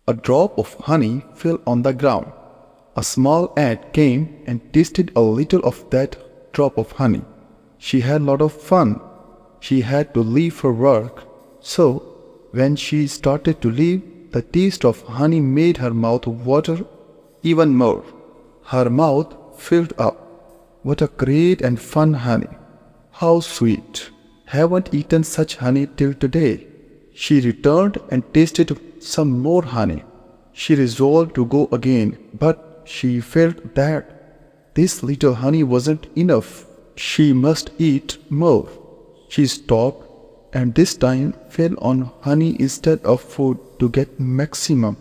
A drop of honey fell on the ground. A small ant came and tasted a little of that drop of honey. She had a lot of fun. She had to leave her work. So, when she started to leave, the taste of honey made her mouth water even more. Her mouth filled up. What a great and fun honey! How sweet! Haven't eaten such honey till today. She returned and tasted some more honey. She resolved to go again, but she felt that this little honey wasn't enough. She must eat more. She stopped and this time fell on honey instead of food to get maximum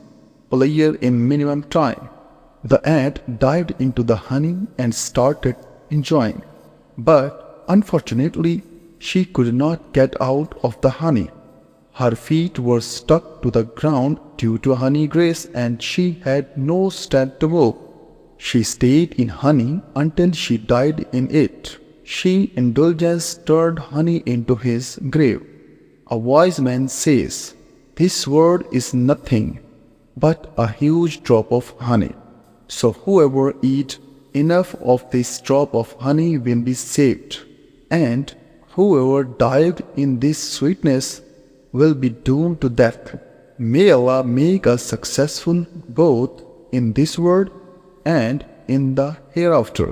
pleasure in minimum time. The ant dived into the honey and started enjoying, but unfortunately she could not get out of the honey. Her feet were stuck to the ground due to honey grace and she had no strength to move. She stayed in honey until she died in it. She indulgence turned honey into his grave. A wise man says, "This world is nothing but a huge drop of honey. So whoever eats enough of this drop of honey will be saved, and whoever dived in this sweetness will be doomed to death." May Allah make us successful both in this world and in the hereafter.